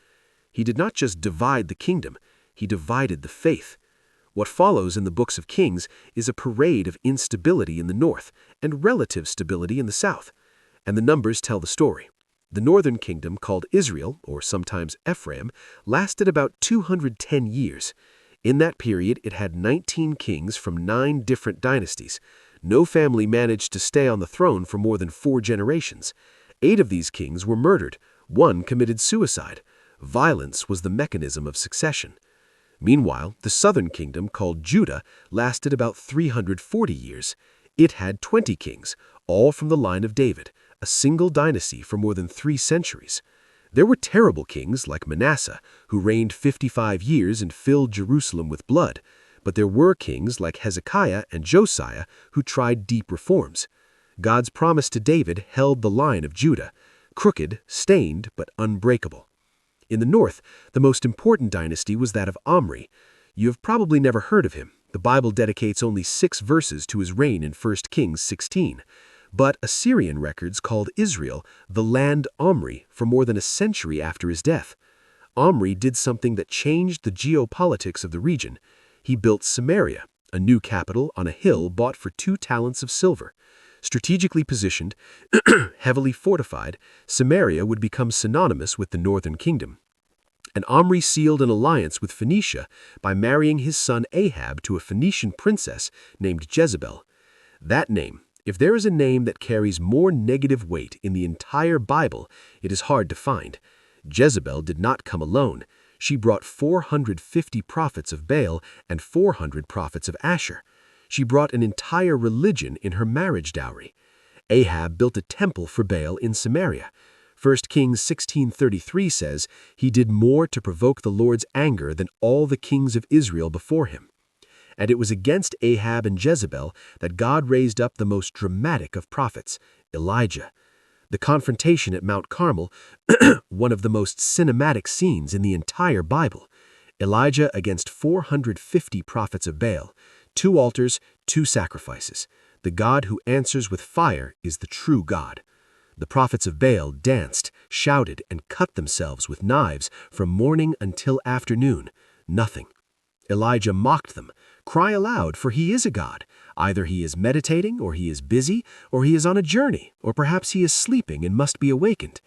He did not just divide the kingdom, he divided the faith. What follows in the books of Kings is a parade of instability in the north and relative stability in the south. And the numbers tell the story. The northern kingdom, called Israel, or sometimes Ephraim, lasted about 210 years. In that period, it had 19 kings from 9 different dynasties. No family managed to stay on the throne for more than 4 generations. 8 of these kings were murdered. 1 committed suicide. Violence was the mechanism of succession. Meanwhile, the southern kingdom, called Judah, lasted about 340 years. It had 20 kings, all from the line of David, a single dynasty for more than 3 centuries. There were terrible kings like Manasseh, who reigned 55 years and filled Jerusalem with blood, but there were kings like Hezekiah and Josiah who tried deep reforms. God's promise to David held the line of Judah, crooked, stained, but unbreakable. In the north, the most important dynasty was that of Omri. You have probably never heard of him. The Bible dedicates only 6 verses to his reign in 1 Kings 16. But Assyrian records called Israel the land Omri for more than a century after his death. Omri did something that changed the geopolitics of the region. He built Samaria, a new capital on a hill bought for 2 talents of silver. Strategically positioned, heavily fortified, Samaria would become synonymous with the northern kingdom. And Omri sealed an alliance with Phoenicia by marrying his son Ahab to a Phoenician princess named Jezebel. That name, if there is a name that carries more negative weight in the entire Bible, it is hard to find. Jezebel did not come alone. She brought 450 prophets of Baal and 400 prophets of Asher. She brought an entire religion in her marriage dowry. Ahab built a temple for Baal in Samaria. 1 Kings 16:33 says, "He did more to provoke the Lord's anger than all the kings of Israel before him." And it was against Ahab and Jezebel that God raised up the most dramatic of prophets, Elijah. The confrontation at Mount Carmel, one of the most cinematic scenes in the entire Bible. Elijah against 450 prophets of Baal. 2 altars, 2 sacrifices. The God who answers with fire is the true God. The prophets of Baal danced, shouted, and cut themselves with knives from morning until afternoon. Nothing. Elijah mocked them. "Cry aloud, for he is a god. Either he is meditating, or he is busy, or he is on a journey, or perhaps he is sleeping and must be awakened."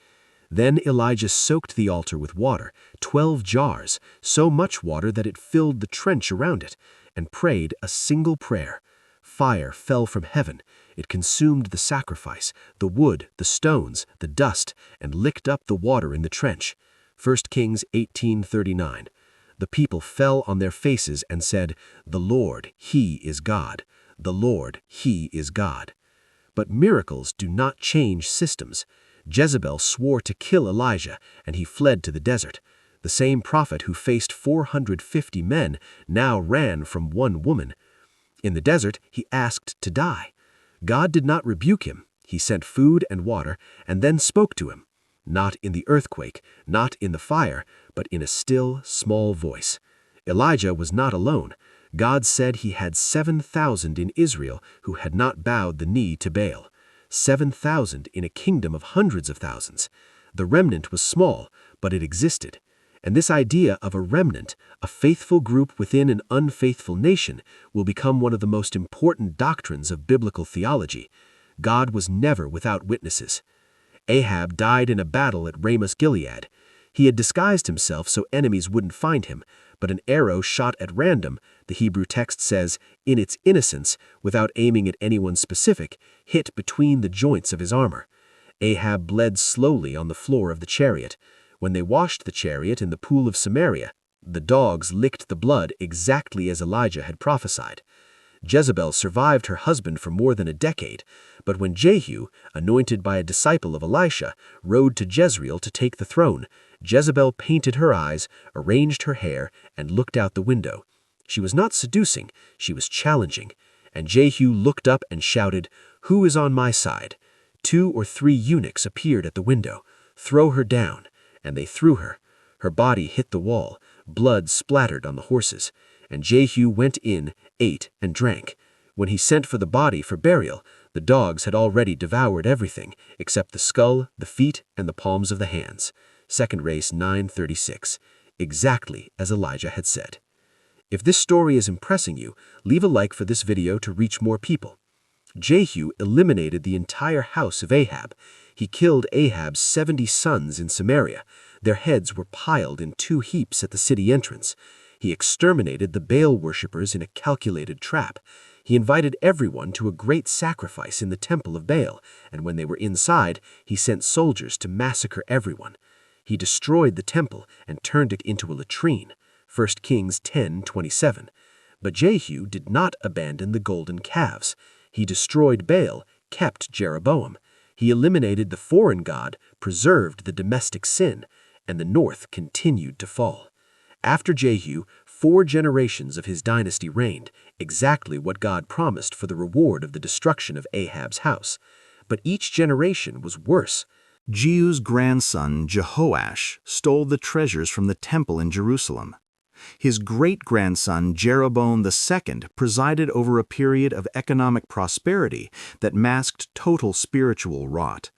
Then Elijah soaked the altar with water, 12 jars, so much water that it filled the trench around it, and prayed a single prayer. Fire fell from heaven. It consumed the sacrifice, the wood, the stones, the dust, and licked up the water in the trench. 1 Kings 18:39. The people fell on their faces and said, "The Lord, He is God. The Lord, He is God." But miracles do not change systems. Jezebel swore to kill Elijah, and he fled to the desert. The same prophet who faced 450 men now ran from one woman. In the desert, he asked to die. God did not rebuke him. He sent food and water and then spoke to him, not in the earthquake, not in the fire, but in a still, small voice. Elijah was not alone. God said he had 7,000 in Israel who had not bowed the knee to Baal. 7,000 in a kingdom of hundreds of thousands. The remnant was small, but it existed. And this idea of a remnant, a faithful group within an unfaithful nation, will become one of the most important doctrines of biblical theology. God was never without witnesses. Ahab died in a battle at Ramoth-Gilead. He had disguised himself so enemies wouldn't find him, but an arrow shot at random, the Hebrew text says, in its innocence, without aiming at anyone specific, hit between the joints of his armor. Ahab bled slowly on the floor of the chariot. When they washed the chariot in the pool of Samaria, the dogs licked the blood exactly as Elijah had prophesied. Jezebel survived her husband for more than a decade, but when Jehu, anointed by a disciple of Elisha, rode to Jezreel to take the throne, Jezebel painted her eyes, arranged her hair, and looked out the window. She was not seducing, she was challenging, and Jehu looked up and shouted, "Who is on my side?" 2 or 3 eunuchs appeared at the window. "Throw her down." And they threw her. Her body hit the wall, blood splattered on the horses, and Jehu went in, ate, and drank. When he sent for the body for burial, the dogs had already devoured everything except the skull, the feet, and the palms of the hands. 2 Race 9:36, exactly as Elijah had said. If this story is impressing you, leave a like for this video to reach more people. Jehu eliminated the entire house of Ahab. He killed Ahab's 70 sons in Samaria. Their heads were piled in 2 heaps at the city entrance. He exterminated the Baal worshippers in a calculated trap. He invited everyone to a great sacrifice in the temple of Baal, and when they were inside, he sent soldiers to massacre everyone. He destroyed the temple and turned it into a latrine. 1 Kings 10:27. But Jehu did not abandon the golden calves. He destroyed Baal, kept Jeroboam. He eliminated the foreign god, preserved the domestic sin, and the north continued to fall. After Jehu, 4 generations of his dynasty reigned, exactly what God promised for the reward of the destruction of Ahab's house. But each generation was worse. Jehu's grandson, Jehoash, stole the treasures from the temple in Jerusalem. His great-grandson, Jeroboam II, presided over a period of economic prosperity that masked total spiritual rot.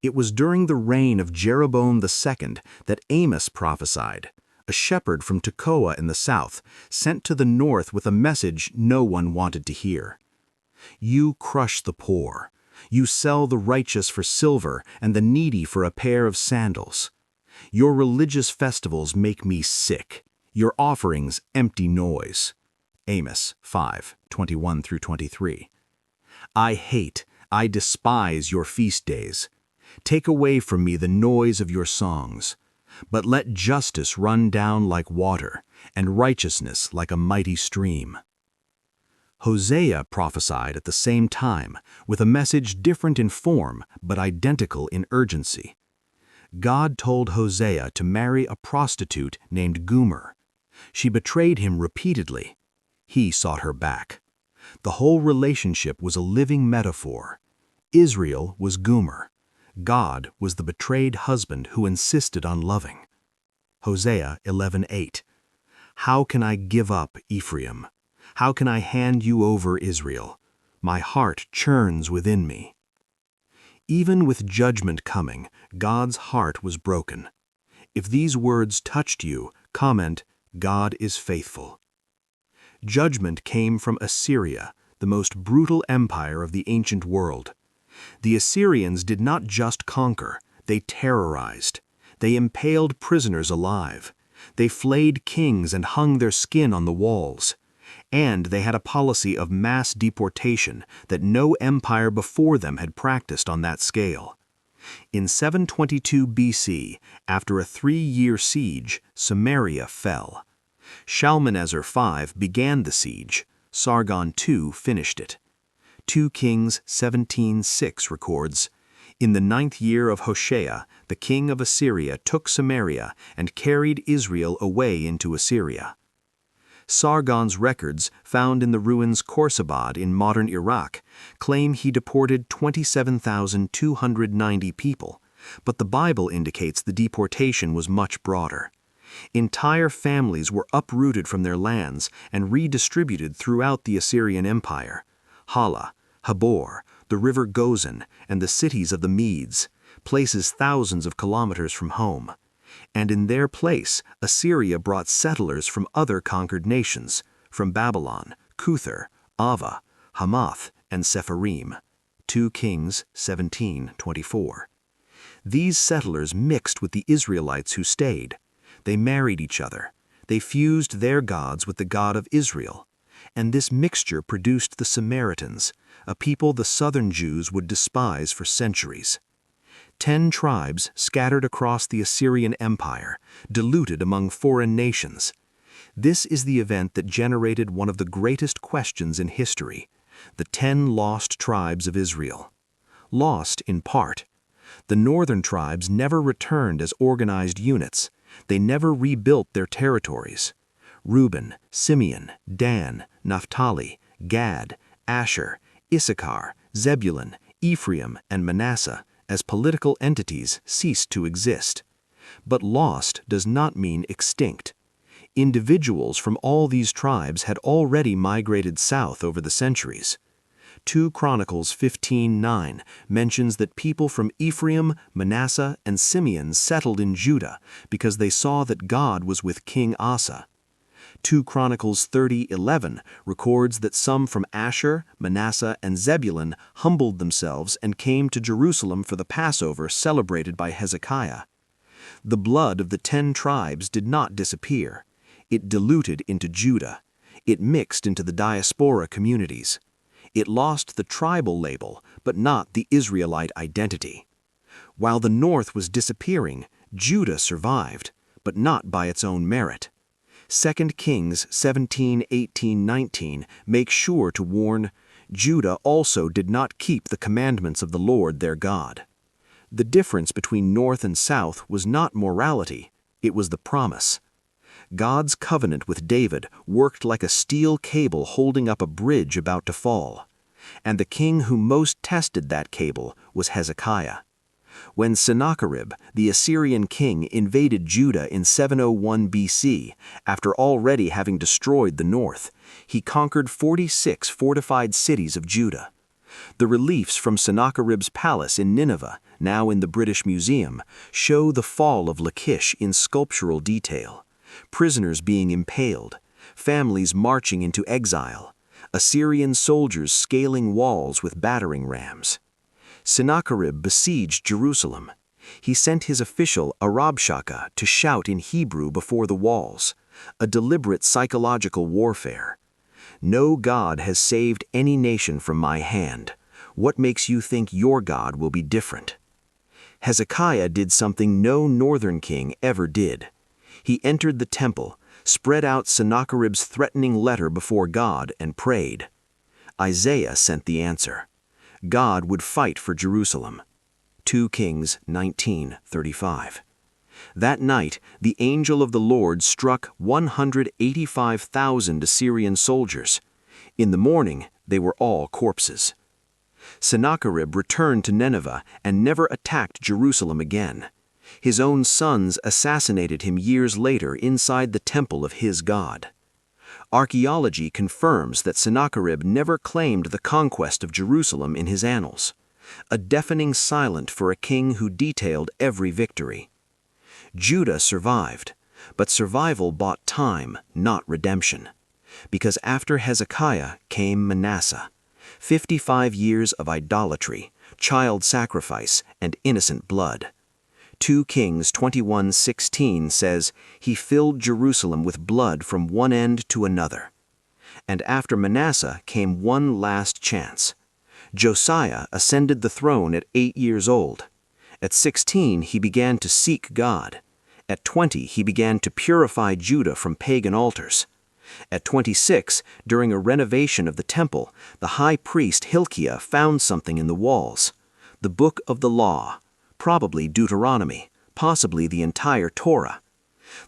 It was during the reign of Jeroboam II that Amos prophesied, a shepherd from Tekoa in the south, sent to the north with a message no one wanted to hear. You crush the poor. You sell the righteous for silver and the needy for a pair of sandals. Your religious festivals make me sick. Your offerings empty noise. Amos 5:21-23. I despise your feast days. Take away from me the noise of your songs. But let justice run down like water, and righteousness like a mighty stream. Hosea prophesied at the same time, with a message different in form, but identical in urgency. God told Hosea to marry a prostitute named Gomer. She betrayed him repeatedly. He sought her back. The whole relationship was a living metaphor. Israel was Gomer. God was the betrayed husband who insisted on loving. Hosea 11:8. How can I give up Ephraim? How can I hand you over Israel? My heart churns within me. Even with judgment coming, God's heart was broken. If these words touched you, comment, God is faithful. Judgment came from Assyria, the most brutal empire of the ancient world. The Assyrians did not just conquer, they terrorized. They impaled prisoners alive. They flayed kings and hung their skin on the walls. And they had a policy of mass deportation that no empire before them had practiced on that scale. In 722 BC, after a 3-year siege, Samaria fell. Shalmaneser V began the siege. Sargon II finished it. 2 Kings 17:6 records, In the 9th year of Hoshea, the king of Assyria took Samaria and carried Israel away into Assyria. Sargon's records, found in the ruins Khorsabad in modern Iraq, claim he deported 27,290 people, but the Bible indicates the deportation was much broader. Entire families were uprooted from their lands and redistributed throughout the Assyrian Empire. Hala, Habor, the river Gozan, and the cities of the Medes, places thousands of kilometers from home. And in their place, Assyria brought settlers from other conquered nations, from Babylon, Cuthar, Ava, Hamath, and Sepharim. 2 Kings 17:24. These settlers mixed with the Israelites who stayed. They married each other. They fused their gods with the God of Israel. And this mixture produced the Samaritans, a people the southern Jews would despise for centuries. 10 tribes scattered across the Assyrian Empire, diluted among foreign nations. This is the event that generated one of the greatest questions in history, the 10 lost tribes of Israel. Lost in part. The northern tribes never returned as organized units. They never rebuilt their territories. Reuben, Simeon, Dan, Naphtali, Gad, Asher, Issachar, Zebulun, Ephraim, and Manasseh, as political entities, ceased to exist. But lost does not mean extinct. Individuals from all these tribes had already migrated south over the centuries. 2 Chronicles 15:9 mentions that people from Ephraim, Manasseh, and Simeon settled in Judah because they saw that God was with King Asa. 2 Chronicles 30:11 records that some from Asher, Manasseh, and Zebulun humbled themselves and came to Jerusalem for the Passover celebrated by Hezekiah. The blood of the 10 tribes did not disappear. It diluted into Judah. It mixed into the diaspora communities. It lost the tribal label, but not the Israelite identity. While the north was disappearing, Judah survived, but not by its own merit. 2 Kings 17:18-19 makes sure to warn, Judah also did not keep the commandments of the Lord their God. The difference between north and south was not morality, it was the promise. God's covenant with David worked like a steel cable holding up a bridge about to fall. And the king who most tested that cable was Hezekiah. When Sennacherib, the Assyrian king, invaded Judah in 701 BC, after already having destroyed the north, he conquered 46 fortified cities of Judah. The reliefs from Sennacherib's palace in Nineveh, now in the British Museum, show the fall of Lachish in sculptural detail. Prisoners being impaled, families marching into exile, Assyrian soldiers scaling walls with battering rams. Sennacherib besieged Jerusalem. He sent his official Arabshakeh to shout in Hebrew before the walls, a deliberate psychological warfare. No God has saved any nation from my hand. What makes you think your God will be different? Hezekiah did something no northern king ever did. He entered the temple, spread out Sennacherib's threatening letter before God, and prayed. Isaiah sent the answer. God would fight for Jerusalem. 2 Kings 19:35. That night, the angel of the Lord struck 185,000 Assyrian soldiers. In the morning, they were all corpses. Sennacherib returned to Nineveh and never attacked Jerusalem again. His own sons assassinated him years later inside the temple of his god. Archaeology confirms that Sennacherib never claimed the conquest of Jerusalem in his annals, a deafening silence for a king who detailed every victory. Judah survived, but survival bought time, not redemption. Because after Hezekiah came Manasseh, 55 years of idolatry, child sacrifice, and innocent blood. 2 Kings 21:16 says, "He filled Jerusalem with blood from one end to another." And after Manasseh came one last chance. Josiah ascended the throne at 8 years old. At 16, he began to seek God. At 20, he began to purify Judah from pagan altars. At 26, during a renovation of the temple, the high priest Hilkiah found something in the walls. the book of the law, probably Deuteronomy, possibly the entire Torah.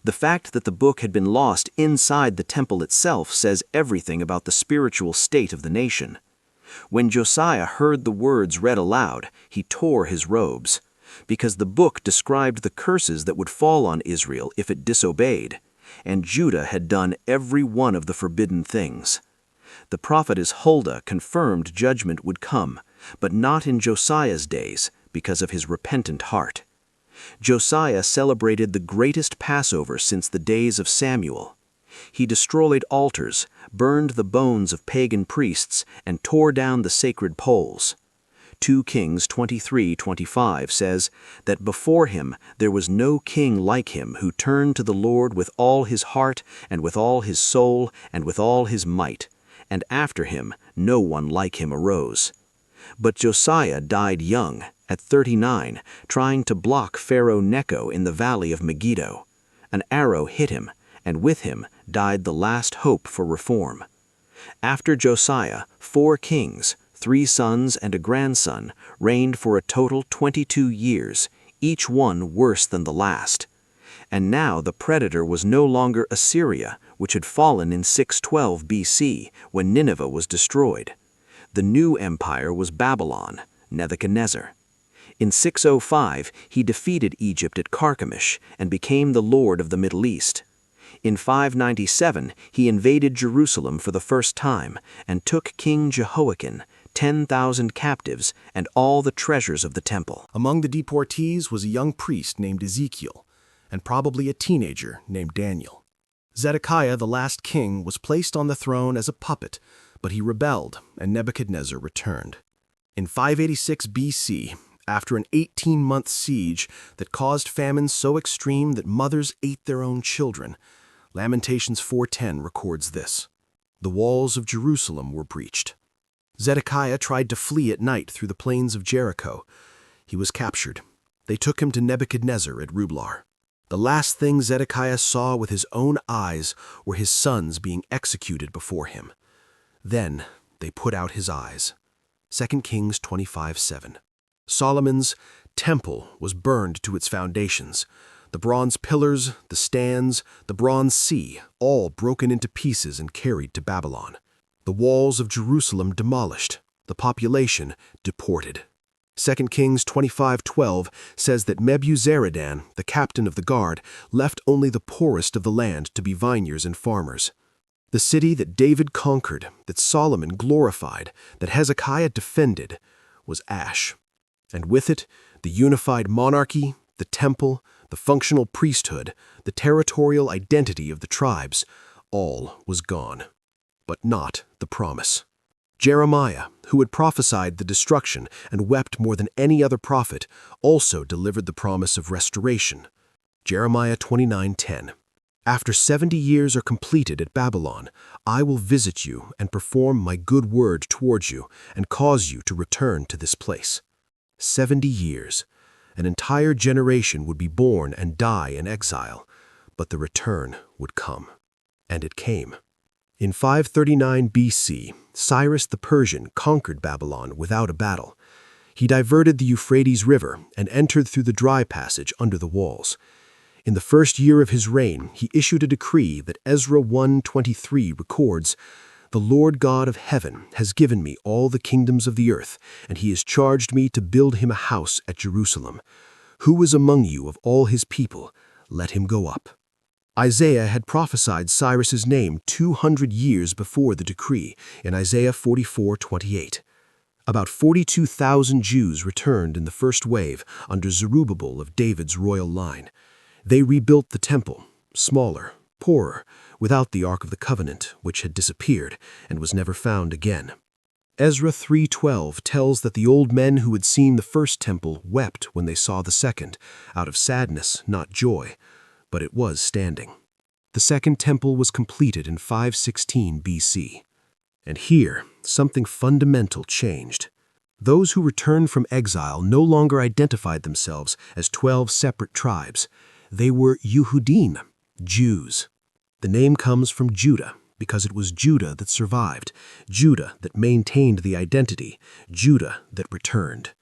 The fact that the book had been lost inside the temple itself says everything about the spiritual state of the nation. When Josiah heard the words read aloud, he tore his robes, because the book described the curses that would fall on Israel if it disobeyed, and Judah had done every one of the forbidden things. The prophetess Huldah confirmed judgment would come, but not in Josiah's days, because of his repentant heart. Josiah celebrated the greatest Passover since the days of Samuel. He destroyed altars, burned the bones of pagan priests, and tore down the sacred poles. 2 Kings 23:25 says that before him there was no king like him who turned to the Lord with all his heart and with all his soul and with all his might, and after him no one like him arose. But Josiah died young, at 39, trying to block Pharaoh Necho in the valley of Megiddo. An arrow hit him, and with him died the last hope for reform. After Josiah, 4 kings, 3 sons and a grandson, reigned for a total 22 years, each one worse than the last. And now the predator was no longer Assyria, which had fallen in 612 BC, when Nineveh was destroyed. The new empire was Babylon, Nebuchadnezzar. In 605, he defeated Egypt at Carchemish and became the lord of the Middle East. In 597, he invaded Jerusalem for the first time and took King Jehoiakim, 10,000 captives, and all the treasures of the temple. Among the deportees was a young priest named Ezekiel, and probably a teenager named Daniel. Zedekiah, the last king, was placed on the throne as a puppet, but he rebelled, and Nebuchadnezzar returned. In 586 BC, after an 18-month siege that caused famine so extreme that mothers ate their own children, Lamentations 4:10 records this: "The walls of Jerusalem were breached." Zedekiah tried to flee at night through the plains of Jericho. He was captured. They took him to Nebuchadnezzar at Riblar. The last thing Zedekiah saw with his own eyes were his sons being executed before him. Then they put out his eyes. 2 Kings 25:7. Solomon's temple was burned to its foundations. The bronze pillars, the stands, the bronze sea, all broken into pieces and carried to Babylon. The walls of Jerusalem demolished, the population deported. 2 Kings 25:12 says that Nebuzaradan, the captain of the guard, left only the poorest of the land to be vineyards and farmers. The city that David conquered, that Solomon glorified, that Hezekiah defended, was ash. And with it, the unified monarchy, the temple, the functional priesthood, the territorial identity of the tribes, all was gone. But not the promise. Jeremiah, who had prophesied the destruction and wept more than any other prophet, also delivered the promise of restoration. Jeremiah 29:10. "After 70 years are completed at Babylon, I will visit you and perform my good word towards you and cause you to return to this place." 70 years. An entire generation would be born and die in exile, but the return would come. And it came. In 539 BC, Cyrus the Persian conquered Babylon without a battle. He diverted the Euphrates River and entered through the dry passage under the walls. In the first year of his reign, he issued a decree that Ezra 1:23 records, "The Lord God of heaven has given me all the kingdoms of the earth, and he has charged me to build him a house at Jerusalem. Who is among you of all his people? Let him go up." Isaiah had prophesied Cyrus's name 200 years before the decree in Isaiah 44:28. About 42,000 Jews returned in the first wave under Zerubbabel of David's royal line. They rebuilt the temple, smaller, poorer, without the Ark of the Covenant, which had disappeared and was never found again. Ezra 3:12 tells that the old men who had seen the first temple wept when they saw the second, out of sadness, not joy, but it was standing. The second temple was completed in 516 BC. And here, something fundamental changed. Those who returned from exile no longer identified themselves as 12 separate tribes. They were Yehudim, Jews. The name comes from Judah, because it was Judah that survived, Judah that maintained the identity, Judah that returned.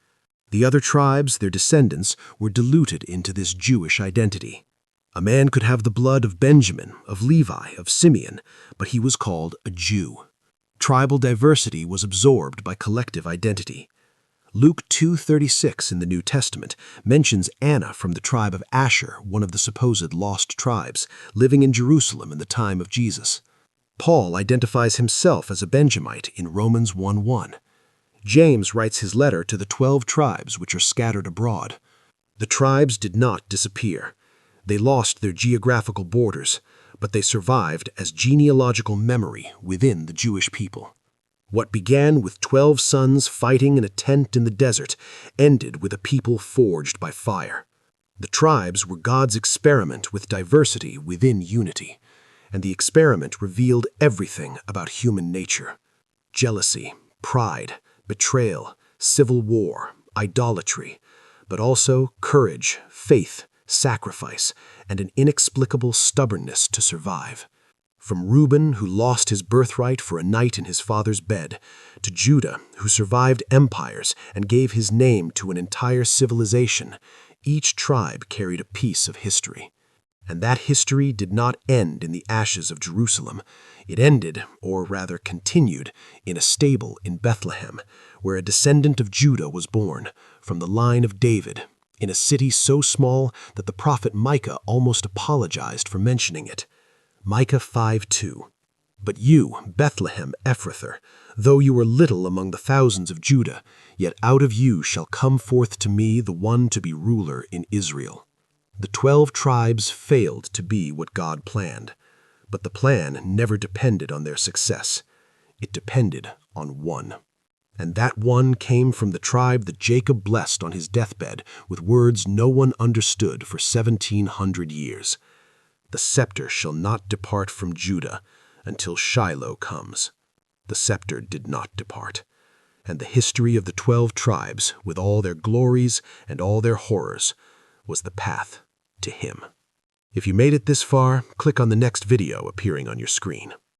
The other tribes, their descendants, were diluted into this Jewish identity. A man could have the blood of Benjamin, of Levi, of Simeon, but he was called a Jew. Tribal diversity was absorbed by collective identity. Luke 2:36 in the New Testament mentions Anna from the tribe of Asher, one of the supposed lost tribes, living in Jerusalem in the time of Jesus. Paul identifies himself as a Benjamite in Romans 1:1. James writes his letter to the 12 tribes which are scattered abroad. The tribes did not disappear. They lost their geographical borders, but they survived as genealogical memory within the Jewish people. What began with 12 sons fighting in a tent in the desert ended with a people forged by fire. The tribes were God's experiment with diversity within unity, and the experiment revealed everything about human nature: jealousy, pride, betrayal, civil war, idolatry, but also courage, faith, sacrifice, and an inexplicable stubbornness to survive. From Reuben, who lost his birthright for a night in his father's bed, to Judah, who survived empires and gave his name to an entire civilization, each tribe carried a piece of history. And that history did not end in the ashes of Jerusalem. It ended, or rather continued, in a stable in Bethlehem, where a descendant of Judah was born, from the line of David, in a city so small that the prophet Micah almost apologized for mentioning it. Micah 5:2. But you, Bethlehem Ephrathah, though you are little among the thousands of Judah, yet out of you shall come forth to me the one to be ruler in Israel. The 12 tribes failed to be what God planned, but the plan never depended on their success. It depended on one. And that one came from the tribe that Jacob blessed on his deathbed with words no one understood for 1,700 years. The scepter shall not depart from Judah until Shiloh comes. The scepter did not depart. And the history of the 12 tribes, with all their glories and all their horrors, was the path to him. If you made it this far, click on the next video appearing on your screen.